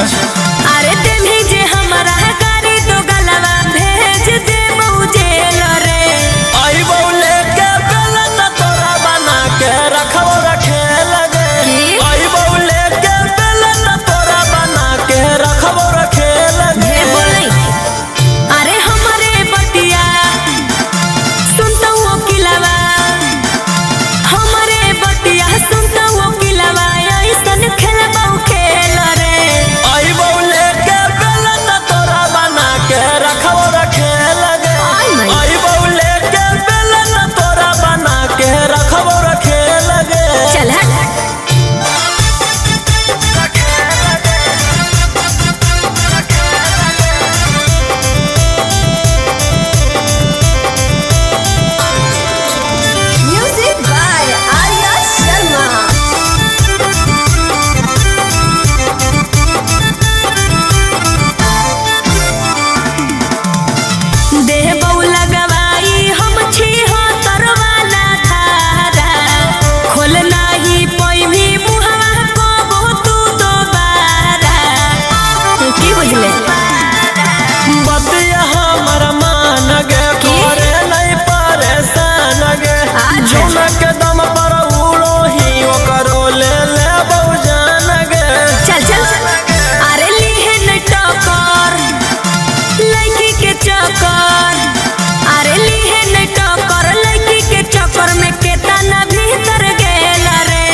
अच्छा अरे देवी जे हमारा गाड़ी दो गलवा भेज दे जेल रे। आई बौले के बेला न तोरा बना के रखो रखे लगे। आई बौले के बेला न तोरा बना के रखो रखे लगे। अरे हमारे बटिया सुनता वो किलवा, हमारे बटिया सुनता वो किलवा ऐसन खेलबा खेल रे। आई बौले के बेला न तोरा बना के रखो रखे लगे। आई बौले के बेला न तोरा बना के रखो रखे लगे। चल म्यूजिक बाय आर्या शर्मा। देह बउला गवाई हम छी हो तरवाला धारा। खोल नाही पैभी मुहवा को तू दोबारा। की बुझले बतिया हमर मान गे तोरे नहीं परेशान गे। जौना के दम पर उड़ो ही ओकरो ले ले बहुजान गे। चल चल अरे लीहे न टकर लड़की के चक्कर। अरे लीहे न टकर लड़की के चक्कर में केतना भीतर गेल रे।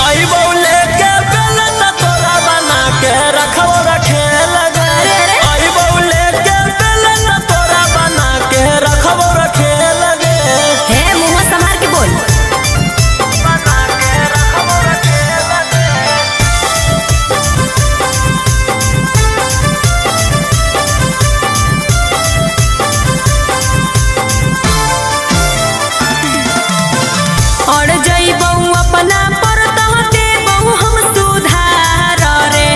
आई बौले के बेला न तोरा बना के रखो रखे लगे। आई बौले के बेला न तोरा बना के रखो रखे लगे। हे मुंह संभाल के बोल। बना के रखो रखे लगे। और जइबऊ अपना पर तो देबऊ हम सुधार रे।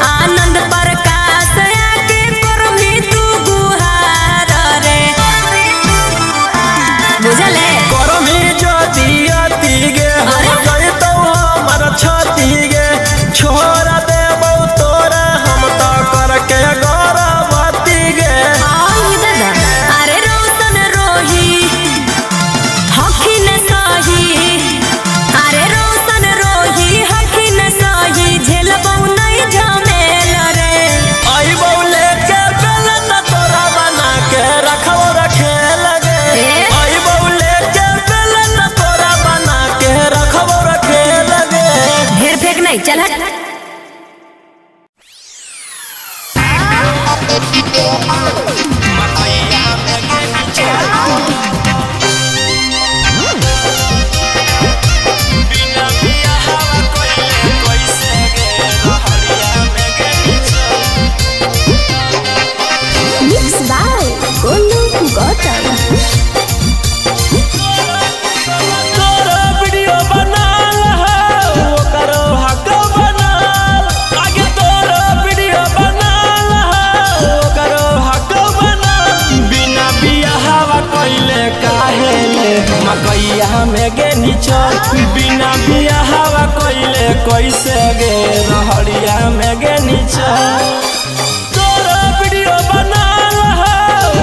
आनंद प्रकाश आके करमी तू गुहार रे। बुझले करमी ज्योति अति गे हम गई तो हमर छती गे। छोरा देबौ तोरा हम तो करके गौरवती गे। आई दादा अरे रोशन रोही हखिन सही। अरे रोशन रोही हखिन सही झेलबऊ नहीं झमेल रे। आई बौले के बेला न तोरा बना के रखो रखे लगे। आई बौले के बेला न तोरा बना के रखो रखे लगे। ढेर फेंक नहीं चल हट। Mix by Golu Gautam. तोरा वीडियो बनाल हो ओकरो हक बनाल। आगे तोरा वीडियो बनाल हो ओकरो हक बनाल। बिना बियाहवा कइले काहे ले मकैया में गे निचल। बिना बियाहवा कइले कैसे गे रहड़िया में गे निचल। तोरा वीडियो बनाल हो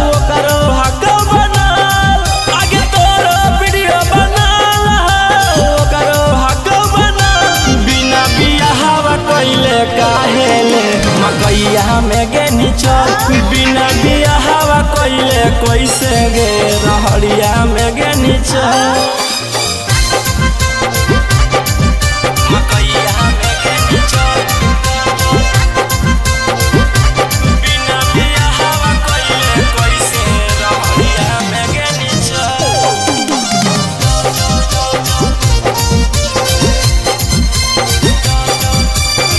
ओकरो हक बनाल। आगे तोरा वीडियो बनाल हो ओकरो हक बनाल। बिना बियाहवा कइले काहे ले मकैया में गे निचल। बिना बियाहवा कइले कैसे गे रहड़िया में गे निचल। मकैया में गे निचल। बिना बियाहवा कइले कैसे रहड़िया में गे निचल।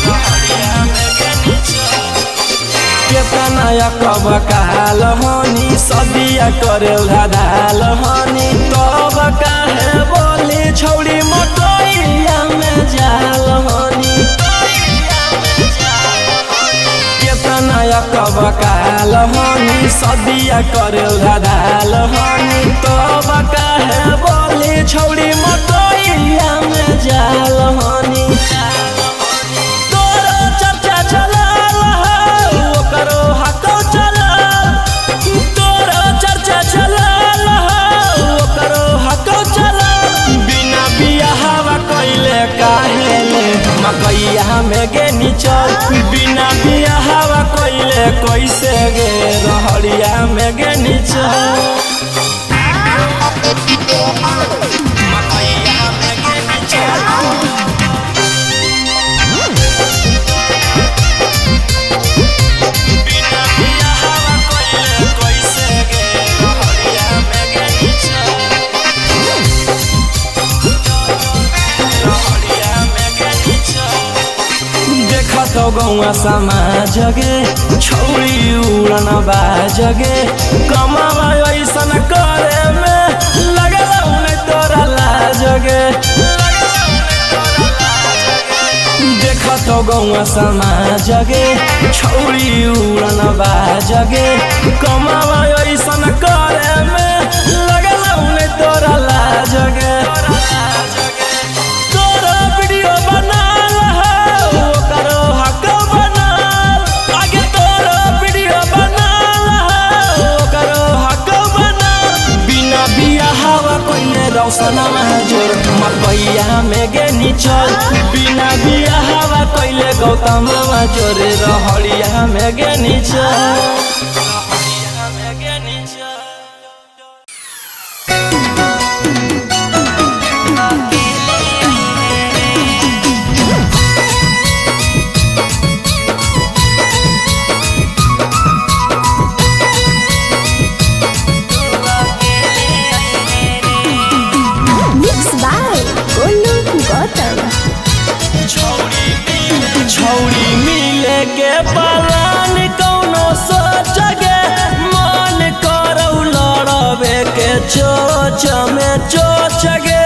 रहड़िया में गे निचल। केतना कब काल हनी सदिया करे धाधाल हनी। तब काहे बोली छौड़ी मकैया में जाल हनी। केतना कब काल हनी सदिया करे धाधाल हनी। तब काहे बोली छौड़ी मकैया में जाल हनी। तोरा चर्चा चलाल बिना बिया हवा कोइले कैसे गे रहड़िया में गे नीचा मकैया में गे नीचा बिना बिया हवा कोइले कैसे गे रहड़िया में गे नीचा रहड़िया में गे नीचा देखा तो गौआ समाज गे छौरी उड़न बाजगे कमावा ऐसन करे में लगला उन्हें तोरा लाजगे देखा तो गौआ समाज गे छौरी उड़न बाजगे कमावा ऐसन करे में लगला उन्हें तोरा लाजगे तोरा वीडियो बना रौशनमा जोर मकैया में गे निचल बिना बिया हवा कैले गौतमवा जोरे रहड़िया में गे निचल छौरी मिले के पलान कौनो सोचगे मन करौ लड़बे के चोच में चोचगे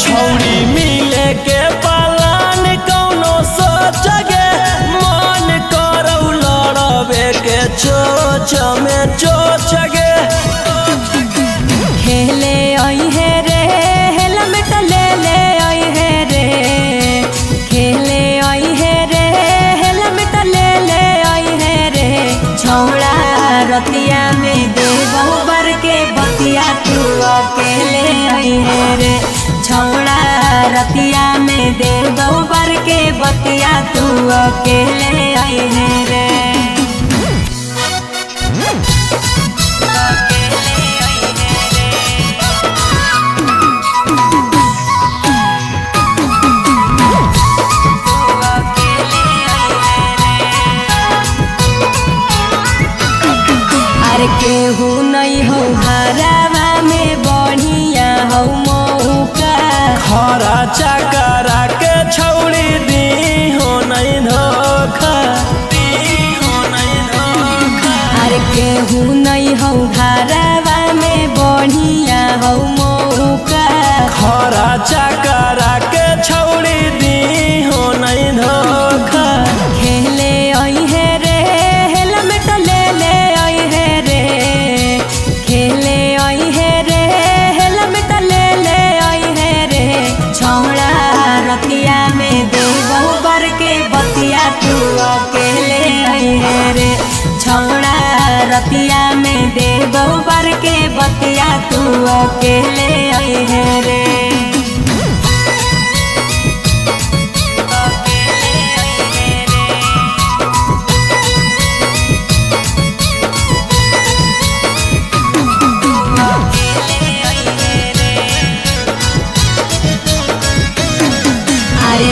छौरी मिले के पलान कौनो सोचगे मन करौ लड़बे के चोच में चोचगे खेले आई है रे हेलमेट ले ले आई है रे खेले आई है रे हेलमेट ले ले आई है रे छौड़ा रतिया में दे बहुबर के बतिया तू अकेले आई है रे छौड़ा रतिया में दे बहुबर के बतिया तू अकेले आई है रे केहू नहीं हो हरावा में बढ़िया हो मौका खरा चकरा के छौड़ी दी हो नहीं धोखा अरे केहू नहीं हो हरावा में बढ़िया हो मौका खरा चकरा के छौड़ी दी हो नहीं धोखा खेले आई है रे हेलमेट ले ले आई है रे खेले आई है रे हेलमेट ले ले आई है रे छौड़ा रतिया में दे बहुबर के बतिया तू अकेले आई है रे छौड़ा रतिया में दे बहुबर के बतिया तू अकेले आई है रे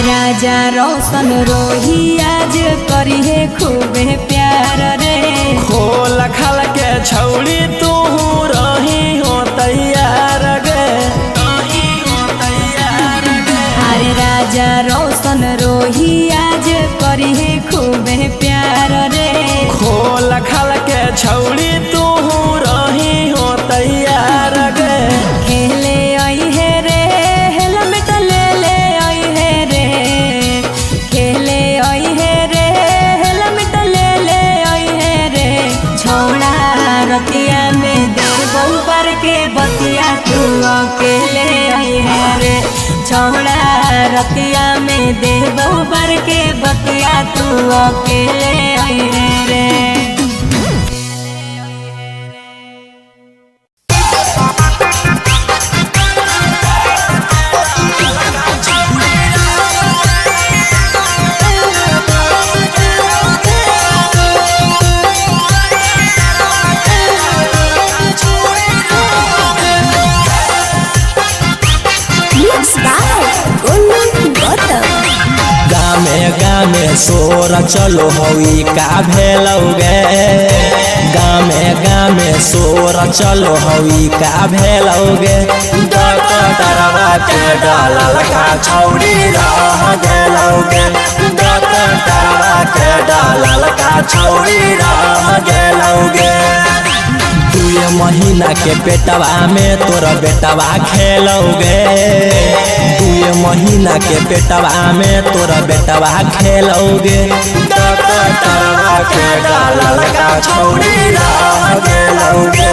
राजा रोशन रोही आज करी है खूबे प्यार रे खोल खाल के छौड़ी तू रही हो तैयार गे अरे राजा रोशन रोही आज करी है खूबे प्यार रे खोल खाल के छौड़ी तू रही हो तैयार गे खेले आई है रे हेलमेट ले ले आई है रे खेले आई है रे हेलमेट ले ले आई है रे छौड़ा रतिया में दे बहुबर के बतिया तू अकेले आई है रे छौड़ा रतिया में दे बहुबर के बतिया तू अकेले आई है रे गामे सोर चलो हई का भेलौगे गामे सोर चलो हई का भेलौगे डकटरवा के डालल का छौड़ी रह गेलौगे डकटरवा के डालल का छौड़ी रह गेलौगे 2 महीना के पेटवा में तोरा बेटवा खेलौगे 2 महीना के पेटवा में तोरा बेटवा खेलौगे डकटरवा के डालल का छौड़ी रह गेलौगे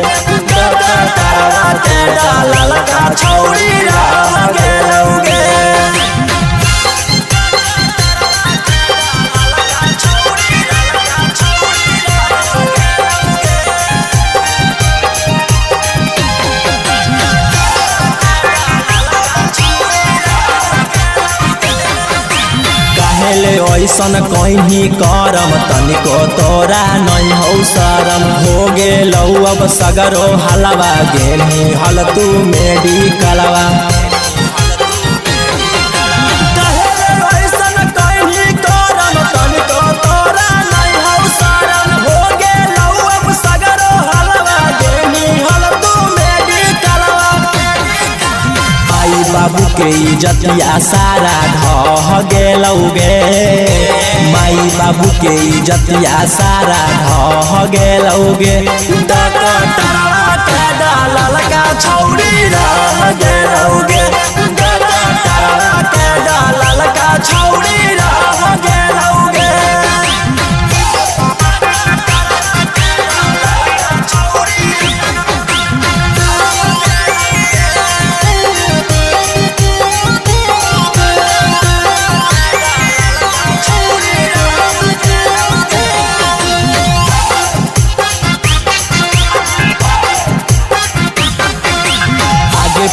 डकटरवा के डालल का छौड़ी रह गेलौगे ऐसन कहीं करम तनिको तोरा नहीं हो शरम हो गेलौ अब सगरो हलवा गेली हल तू मेडिकलवा बाबू के इज्जतिया सारा ढह गेलौगे माई बाबू के इज्जतिया सारा ढह गेलौगे डकटरवा के डालल का छौड़ी रह गेलौगे डकटरवा के डालल का छौड़ी रह गेलौगे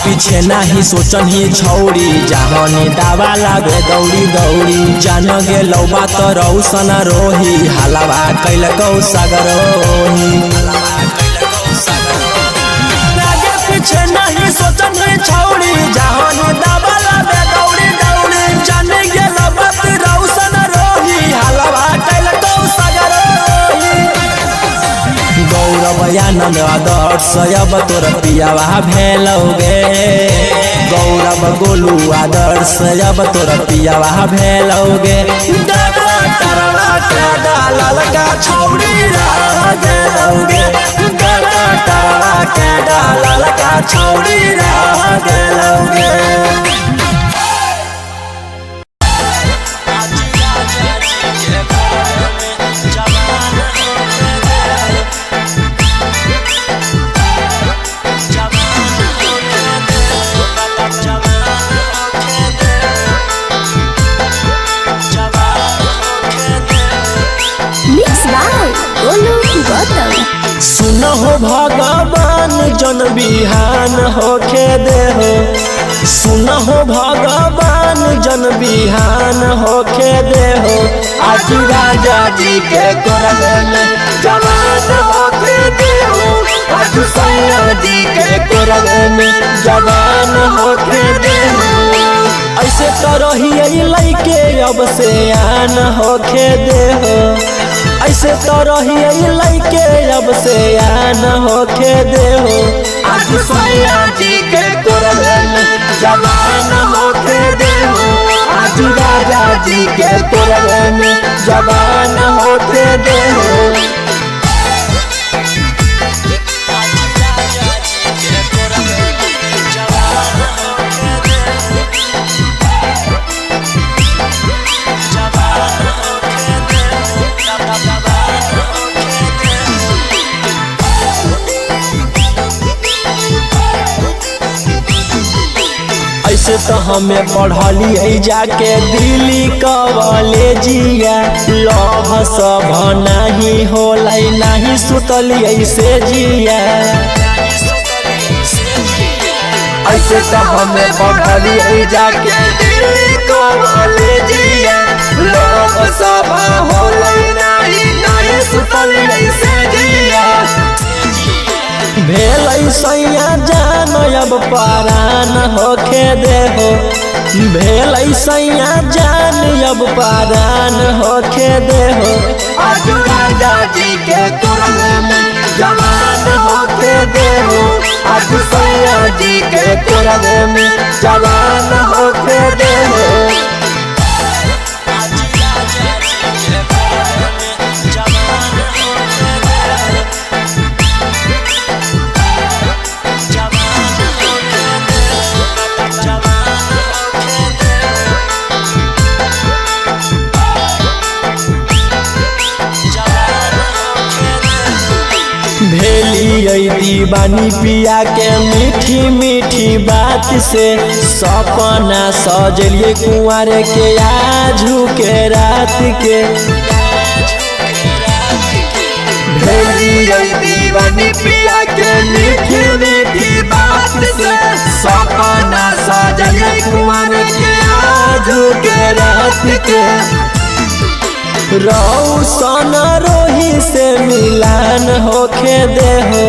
पीछे नाही सोचन ही छौड़ी जहानी दावा लागे दौड़ी दौड़ी जान गेलौ बात रौसन रोही हलवा कैलकौ सगरोही आगे पीछे नहीं सोचन ही छौड़ी जहानी दावा लागे दौड़ी दौड़ी जान गेलौ बात रौसन रोही हलवा कैलकौ सगरोही गौरव आनंद आदर्श अब तोर पियावा भेलौगे गौरव गोलू आदर्श अब तोर पियावा भेलौगे डकटरवा के डालल का छौड़ी रह गेलौगे डकटरवा के डालल का छौड़ी रह गेलौगे सुन हो भगवान जन बिहान होके दे हो सुन हो भगवान जन बिहान होके दे हो आज राजा जी के कोरवे में जवान होके दे हो आज सैया जी के कोरवे में जवान होके दे हो ऐसे तो रही लइके अब से आन होके दे हो ऐसे तो रही लइके अब से आन होके दे हो आज सैया जी के कोरवे में जवान होके दे हो आज राजा जी के कोरवे में जवान होके दे हो ऐसे तो हमें पढ़लिए जाके दिल्ली कॉलेजिया लभ सब नहीं होलै नहीं सुतलिए से जिया ऐसे तो हमें पढ़लिए जाके दिल्ली कॉलेजिया लभ सब होलै नहीं सुतलिए से जिया भेलै सैया जा जान अब परान होखे दे हो भेल सैया जान अब परान होखे दे हो आज राजा जी के कुरन में जवान होखे दे हो आज सैया जी के कुरन में जवान होखे दे हो भेली दीवानी पिया के मीठी मीठी बात से सपना सजलिए कुंवर के आजू के रात के भेली दीवानी पिया के मीठी मीठी बात से सपना सजलिए कुंवर के आजू के रात के रौशन रोही से मिलान होखे दे हो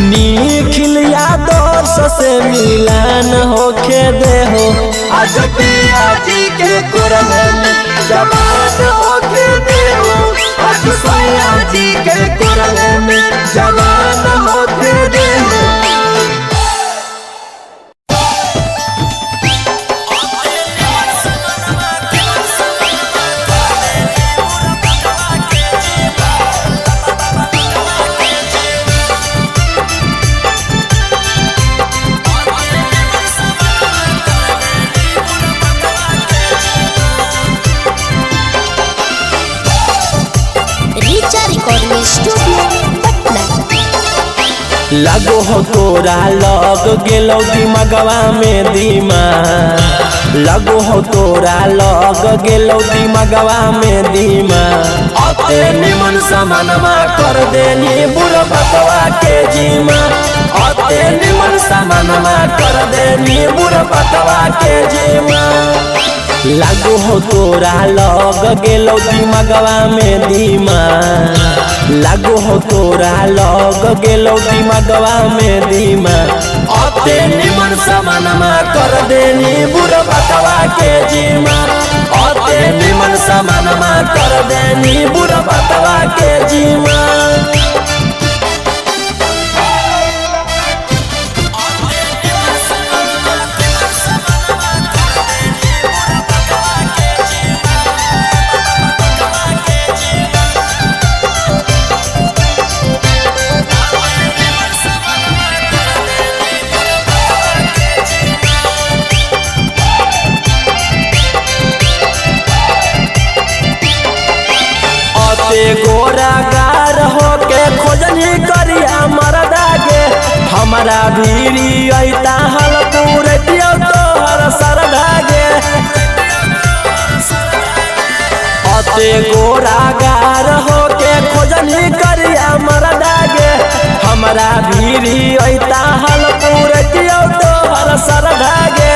निखिल यादव से मिलान होखे दे हो आज पिया जी के कुरन में जवान होखे दे हो आज सैया जी के कुरन में जवान होखे दे हो लगो हो तोरा लग गेलो दिमागवा में दिमाग लगो हो तोरा लग गेलो दिमागवा में दिमाग अते निमन समानमा कर देनी बुरा बतवा के जीमा अते निमन समानमा कर देनी बुरा बतवा के जीमा लागो हो तोरा लग गेलो दिमागवा में दिमाग लागो हो तोरा लग गेलो दिमागवा में दिमाग अते निमन समानमा कर देनी बुरा बतवा के जीमा अते निमन समानमा कर देनी बुरा बतवा के जीमा गोरागार होके खोजनी करिया मरदा गे हमारा भीरी ऐता हल पूरे दियो तोहर सरदा गे अते गोरागार होके खोजनी करिया मरदा गे हमारा भीरी ऐता हल पूरे दियो तोहर सरदा गे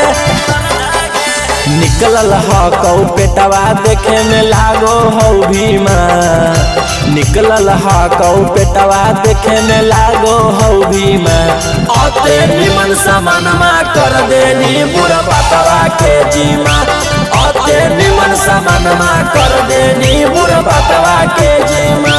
निकलल हकौ पेटवा देखे में लागो हौ भीमा निकलल हकौ पेटवा देखे में लागो हौ भीमा अते निमन समानमा कर देनी बुरा बतवा के जीमा अते निमन समानमा कर देनी बुरा बतवा के जीमा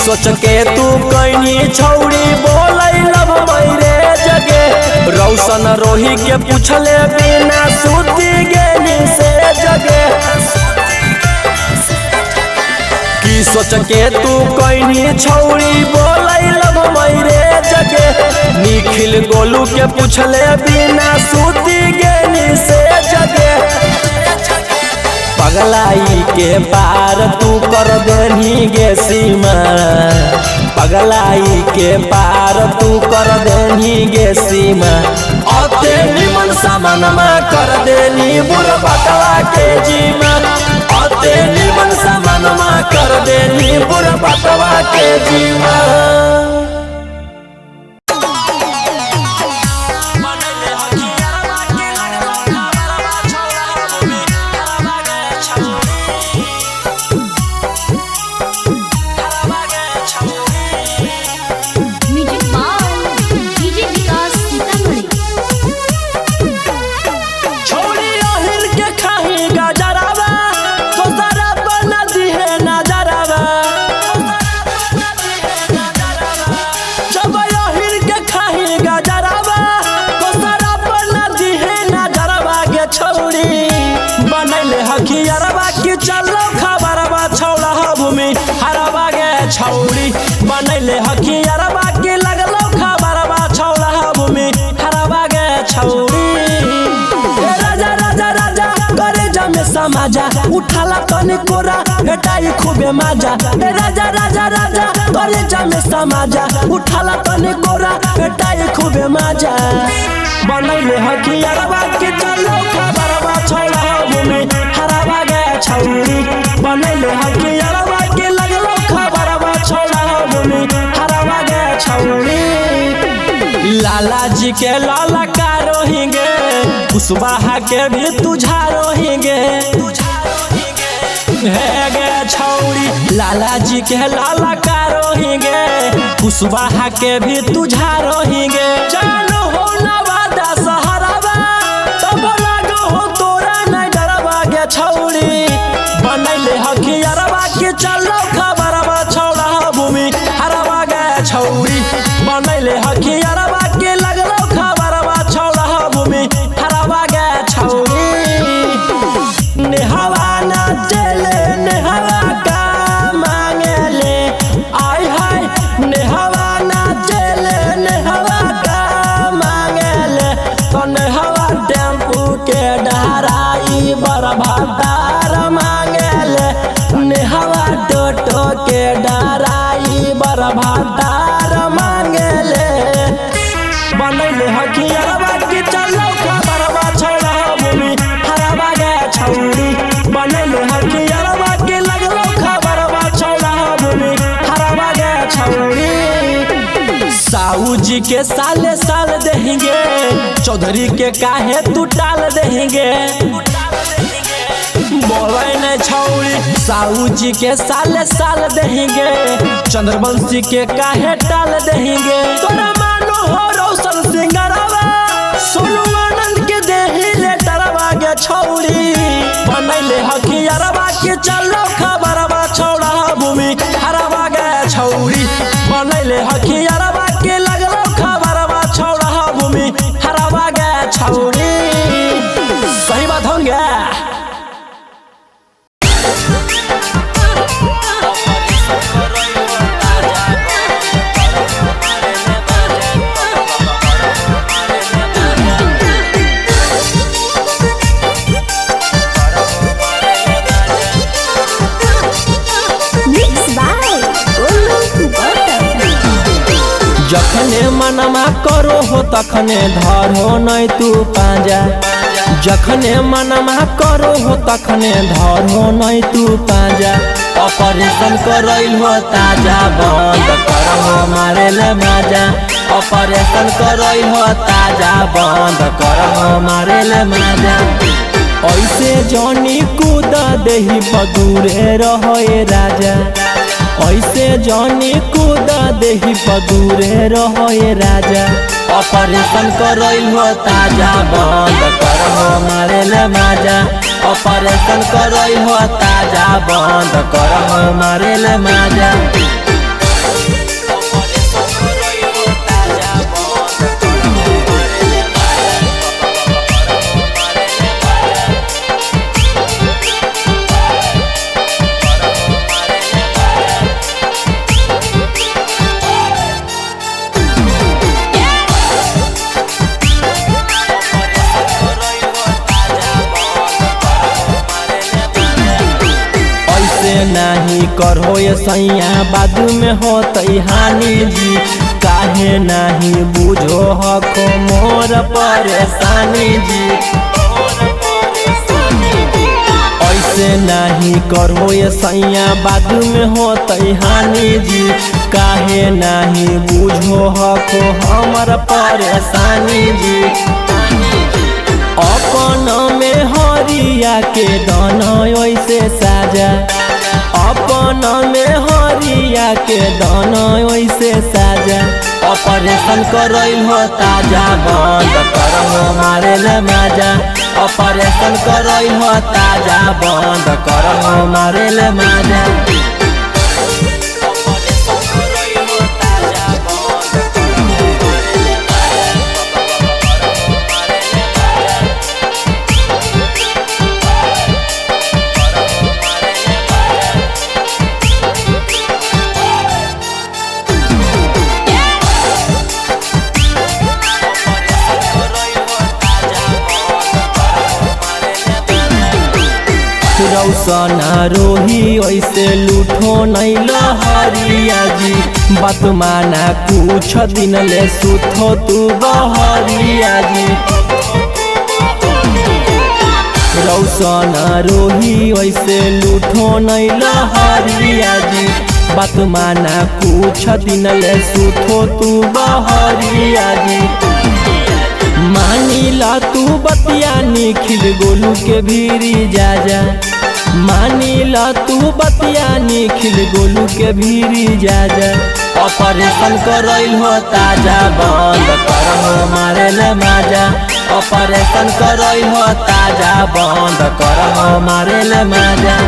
सोच के तू कहीं छौड़ी बोलै लब मैरे जगे रौशन रोही के पूछले बिना सूती गेली से जगे की सोच के तू कहीं छौड़ी बोलै लब मैरे जगे निखिल गोलू के पूछले बिना सूती गेली से जगे पगलाई के पार तू कर देनी गे सीमा पगलाई के पार तू कर देनी गे सीमा अते निमन सामान में कर देनी बुरा बटवा के जीमा। अते निमन सामान में कर देनी बुरा बटवा के जीमा। चलो खबरवा छौड़ा भूमि हरवा गे छौड़ी बनैले हकियरवा के लगलो खबरवा छौड़ा भूमि हरवा गे छौड़ी। राजा राजा राजा करे जमे समाजा उठाला तनी कोरा भेटाई खूबे मजा। राजा राजा राजा करे जमे समाजा उठाला तनी कोरा भेटाई खूबे मजा। बनैले हकियरवा के चलो खबरवा छौड़ा भूमि हरवा गे छौड़ी बनैले हकियरवा के लगलो खबरवा छौड़ा भूमि हरवा गे छौड़ी। लाला जी के लाला का रोहिंगे कुशवाहा के भी तुझा रोहिंगे है गे छौड़ी। लाला जी के लाला का रोहिंगे कुशवाहा के भी तुझा रोहिंगे। जानो हो नवादा सहरावा तब लागो हो तोरा नहीं डरवा गे छौड़ी बनैले हकियरवा के चलो खबरवा छौड़ा भूमि हरवा गे छौड़ी बनैले हकियरवा के लगलो खबरवा छौड़ा भूमि हरवा गे छौड़ी। नेहवा ना चले नेहवा का मांगले आय हाय नेहवा ना चले नेहवा का मांगले तो नेहवा टेम्पू के डहराई बरभातार मांगले नेहवा टोटो के डहराई बरभातार मांगले। बनैले हकियरवा के चलो खबरवा छौड़ा भूमि हरवा गे छौड़ी बनैले हकियरवा के लगलो खबरवा छौड़ा भूमि हरवा गे छौड़ी। साऊ जी के साले साल देंगे चौधरी के काहे तू टाल देंगे बोले न छौड़ी। साऊ जी के साले साल देंगे चंद्रवंशी के काहे टाल देंगे। तोरा मानो हो रोशन सिंगरवा सोनू आनंद के देही लेटरवा गे छौड़ी बनैले हकियरवा के चलो खबरवा छौड़ा भूमि हरवा गे छौड़ी बनैले हकियरवा के लगलो खबरवा छौड़ा भूमि हरवा गे छौड़ी। सही बात होंगे। जखने मनमा करो हो तखने धरो नहीं तू पांजा। जखने मनमा करो हो तखने धरो नहीं तू पांजा। ऑपरेशन करैल हो ताजा बंद करहो मारे ले माजा। ऑपरेशन करैल हो ताजा बंद करहो मारे ले माजा। ऐसे जनी कूद देही बदूरे रहे राजा। ऐसे जनी कूद देही बदूरे रहे राजा। ऑपरेशन करैल हो ताजा बंद करहो मारे ले माजा। ऑपरेशन करैल हो ताजा बंद करहो मारे ले माजा। नहीं करहो ये सैया बाद में होतई हानि जी। काहे नाही बुझो हको मोर परेशानी जी। ऐसे नहीं करो ये सैया बाद में होतई हानि जी। काहे नहीं बुझो हको हमर परेशानी जी। अपन में हरिया के दाना वैसे साजा, अपन में हरिया के दाना वैसे साजा। ऑपरेशन करइल हो ताजा बंद करहो मारे ले माजा। ऑपरेशन करइल हो ताजा बंद करहो मारे ले माजा। रौसना रोही ऐसे लूठो नहीं लहरिया जी। बात माना कुछ दिन ले सुथो तू बहरिया जी। रौसना रोही ऐसे लूठो नहीं लहरिया जी। बात माना कुछ दिन ले सुथो तू बहरिया जी। मानीला तू बतिया निखिल गोलू के भीरी जा जा। मानीला तू बतिया निखिल गोलू के भीरी जा जा। ऑपरेशन करइल हो ताजा बंद करहो मारे ले माजा। ऑपरेशन करइल हो ताजा बंद करहो मारे ले माजा।